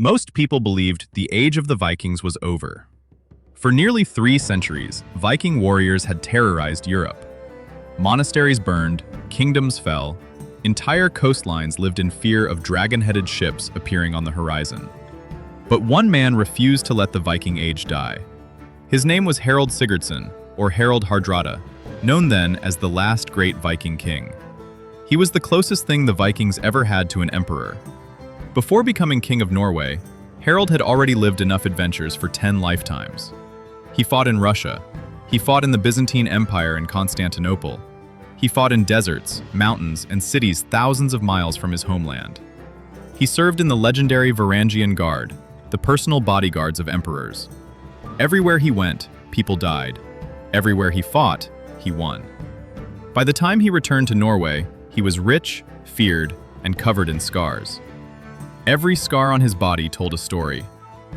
Most people believed the age of the Vikings was over. For nearly 3 centuries, Viking warriors had terrorized Europe. Monasteries burned, kingdoms fell, entire coastlines lived in fear of dragon-headed ships appearing on the horizon. But one man refused to let the Viking age die. His name was Harald Sigurdsson, or Harald Hardrada, known then as the last great Viking king. He was the closest thing the Vikings ever had to an emperor. Before becoming king of Norway, Harald had already lived enough adventures for 10 lifetimes. He fought in Russia. He fought in the Byzantine Empire in Constantinople. He fought in deserts, mountains, and cities thousands of miles from his homeland. He served in the legendary Varangian Guard, the personal bodyguards of emperors. Everywhere he went, people died. Everywhere he fought, he won. By the time he returned to Norway, he was rich, feared, and covered in scars. Every scar on his body told a story.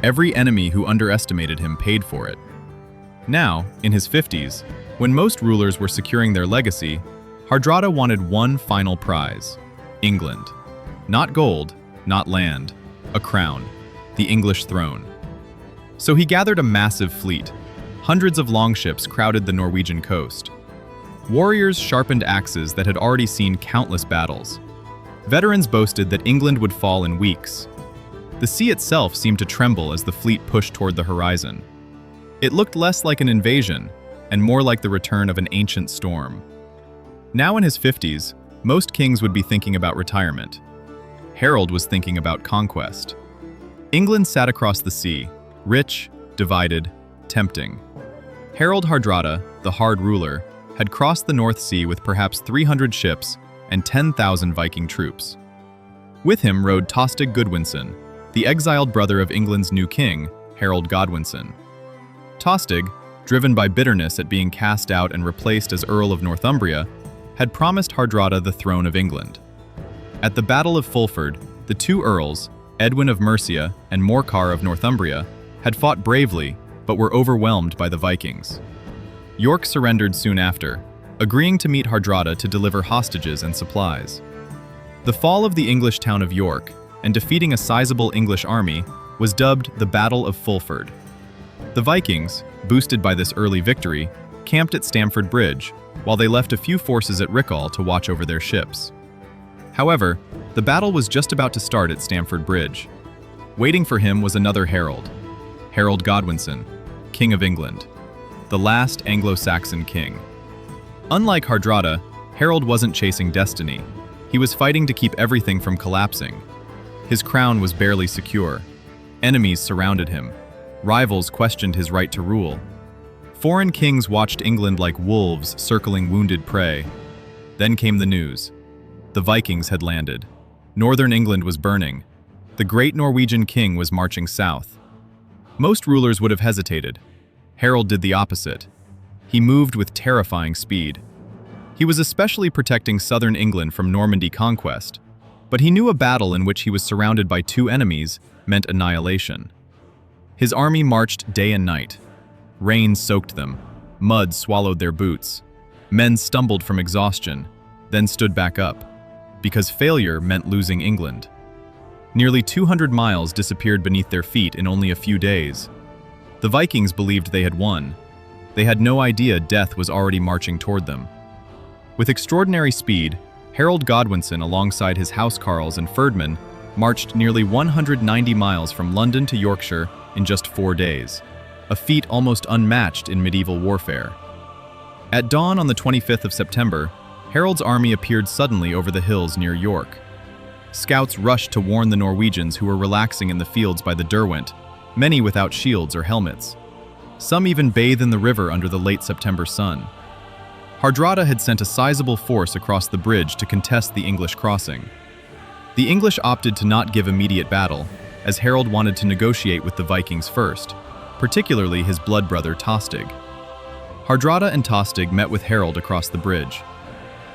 Every enemy who underestimated him paid for it. Now, in his 50s, when most rulers were securing their legacy, Hardrada wanted one final prize: England. Not gold, not land, a crown, the English throne. So he gathered a massive fleet. Hundreds of longships crowded the Norwegian coast. Warriors sharpened axes that had already seen countless battles. Veterans boasted that England would fall in weeks. The sea itself seemed to tremble as the fleet pushed toward the horizon. It looked less like an invasion and more like the return of an ancient storm. Now in his 50s, most kings would be thinking about retirement. Harald was thinking about conquest. England sat across the sea, rich, divided, tempting. Harald Hardrada, the hard ruler, had crossed the North Sea with perhaps 300 ships and 10,000 Viking troops. With him rode Tostig Gudwinsson, the exiled brother of England's new king, Harold Godwinson. Tostig, driven by bitterness at being cast out and replaced as Earl of Northumbria, had promised Hardrada the throne of England. At the Battle of Fulford, the 2 earls, Edwin of Mercia and Morcar of Northumbria, had fought bravely but were overwhelmed by the Vikings. York surrendered soon after, agreeing to meet Hardrada to deliver hostages and supplies. The fall of the English town of York and defeating a sizable English army was dubbed the Battle of Fulford. The Vikings, boosted by this early victory, camped at Stamford Bridge, while they left a few forces at Rickall to watch over their ships. However, the battle was just about to start at Stamford Bridge. Waiting for him was another Harold, Harold Godwinson, King of England, the last Anglo-Saxon king. Unlike Hardrada, Harold wasn't chasing destiny. He was fighting to keep everything from collapsing. His crown was barely secure. Enemies surrounded him. Rivals questioned his right to rule. Foreign kings watched England like wolves circling wounded prey. Then came the news. The Vikings had landed. Northern England was burning. The great Norwegian king was marching south. Most rulers would have hesitated. Harold did the opposite. He moved with terrifying speed. He was especially protecting southern England from Normandy conquest, but he knew a battle in which he was surrounded by 2 enemies meant annihilation. His army marched day and night. Rain soaked them. Mud swallowed their boots. Men stumbled from exhaustion, then stood back up, because failure meant losing England. Nearly 200 miles disappeared beneath their feet in only a few days. The Vikings believed they had won. They had no idea death was already marching toward them. With extraordinary speed, Harold Godwinson, alongside his housecarls and ferdmen, marched nearly 190 miles from London to Yorkshire in just 4 days, a feat almost unmatched in medieval warfare. At dawn on the 25th of September, Harold's army appeared suddenly over the hills near York. Scouts rushed to warn the Norwegians who were relaxing in the fields by the Derwent, many without shields or helmets. Some even bathed in the river under the late September sun. Hardrada had sent a sizable force across the bridge to contest the English crossing. The English opted to not give immediate battle, as Harold wanted to negotiate with the Vikings first, particularly his blood brother Tostig. Hardrada and Tostig met with Harold across the bridge.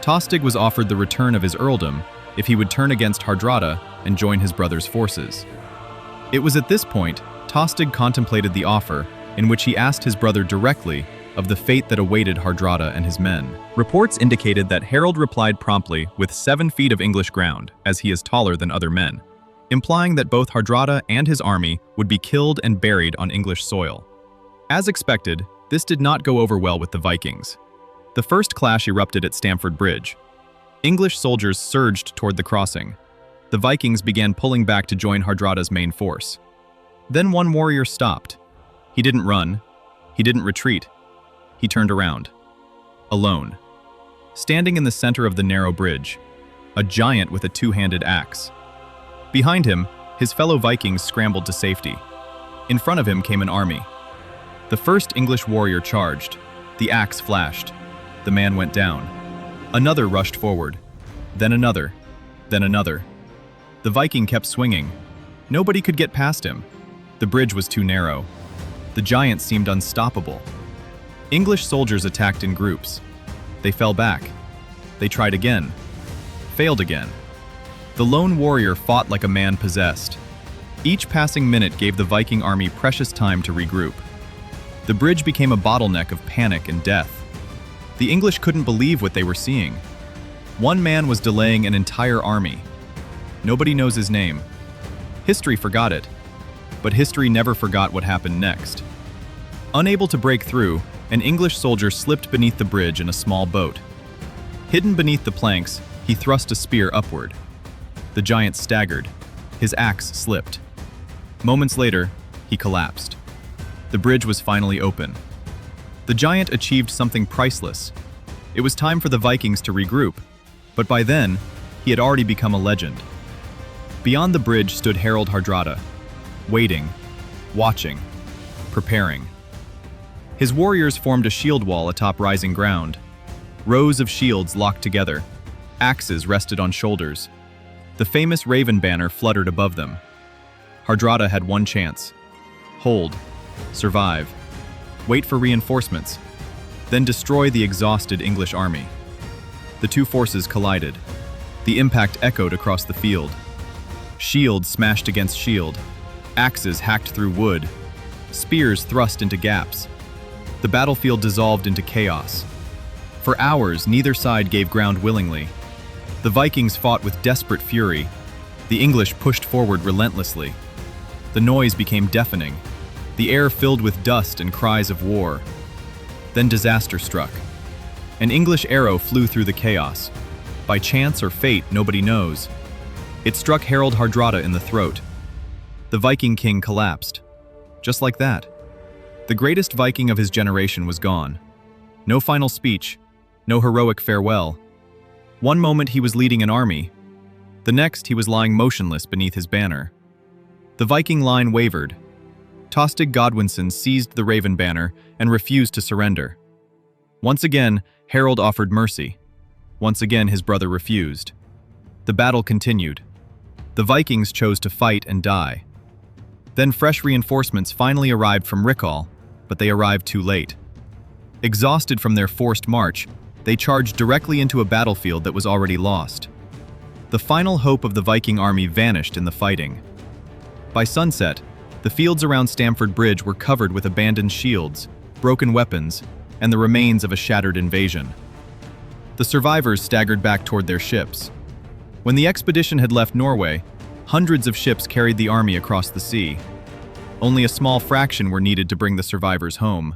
Tostig was offered the return of his earldom if he would turn against Hardrada and join his brother's forces. It was at this point Tostig contemplated the offer, in which he asked his brother directly of the fate that awaited Hardrada and his men. Reports indicated that Harold replied promptly with 7 feet of English ground, as he is taller than other men. implying that both Hardrada and his army would be killed and buried on English soil. As expected, this did not go over well with the Vikings. The first clash erupted at Stamford Bridge. English soldiers surged toward the crossing. The Vikings began pulling back to join Hardrada's main force. Then one warrior stopped. He didn't run. He didn't retreat. He turned around. Alone. Standing in the center of the narrow bridge, a giant with a two-handed axe. Behind him, his fellow Vikings scrambled to safety. In front of him came an army. The first English warrior charged. The axe flashed. The man went down. Another rushed forward. Then another. Then another. The Viking kept swinging. Nobody could get past him. The bridge was too narrow. The giant seemed unstoppable. English soldiers attacked in groups. They fell back. They tried again. Failed again. The lone warrior fought like a man possessed. Each passing minute gave the Viking army precious time to regroup. The bridge became a bottleneck of panic and death. The English couldn't believe what they were seeing. One man was delaying an entire army. Nobody knows his name. History forgot it, but history never forgot what happened next. Unable to break through, an English soldier slipped beneath the bridge in a small boat. Hidden beneath the planks, he thrust a spear upward. The giant staggered. His axe slipped. Moments later, he collapsed. The bridge was finally open. The giant achieved something priceless. It was time for the Vikings to regroup, but by then, he had already become a legend. Beyond the bridge stood Harald Hardrada, waiting, watching, preparing. His warriors formed a shield wall atop rising ground. Rows of shields locked together. Axes rested on shoulders. The famous raven banner fluttered above them. Hardrada had one chance. Hold. Survive. Wait for reinforcements. Then destroy the exhausted English army. The two forces collided. The impact echoed across the field. Shield smashed against shield. Axes hacked through wood. Spears thrust into gaps. The battlefield dissolved into chaos. For hours, neither side gave ground willingly. The Vikings fought with desperate fury. The English pushed forward relentlessly. The noise became deafening. The air filled with dust and cries of war. Then disaster struck. An English arrow flew through the chaos. By chance or fate, nobody knows. It struck Harald Hardrada in the throat. The Viking king collapsed. Just like that. The greatest Viking of his generation was gone. No final speech, no heroic farewell. One moment he was leading an army. The next he was lying motionless beneath his banner. The Viking line wavered. Tostig Godwinson seized the raven banner and refused to surrender. Once again, Harald offered mercy. Once again, his brother refused. The battle continued. The Vikings chose to fight and die. Then fresh reinforcements finally arrived from Rickall, but they arrived too late. Exhausted from their forced march, they charged directly into a battlefield that was already lost. The final hope of the Viking army vanished in the fighting. By sunset, the fields around Stamford Bridge were covered with abandoned shields, broken weapons, and the remains of a shattered invasion. The survivors staggered back toward their ships. When the expedition had left Norway, hundreds of ships carried the army across the sea. Only a small fraction were needed to bring the survivors home.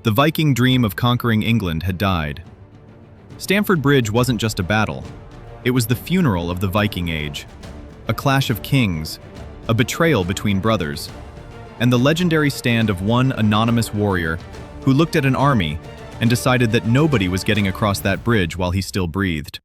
The Viking dream of conquering England had died. Stamford Bridge wasn't just a battle. It was the funeral of the Viking Age. A clash of kings, a betrayal between brothers, and the legendary stand of one anonymous warrior who looked at an army and decided that nobody was getting across that bridge while he still breathed.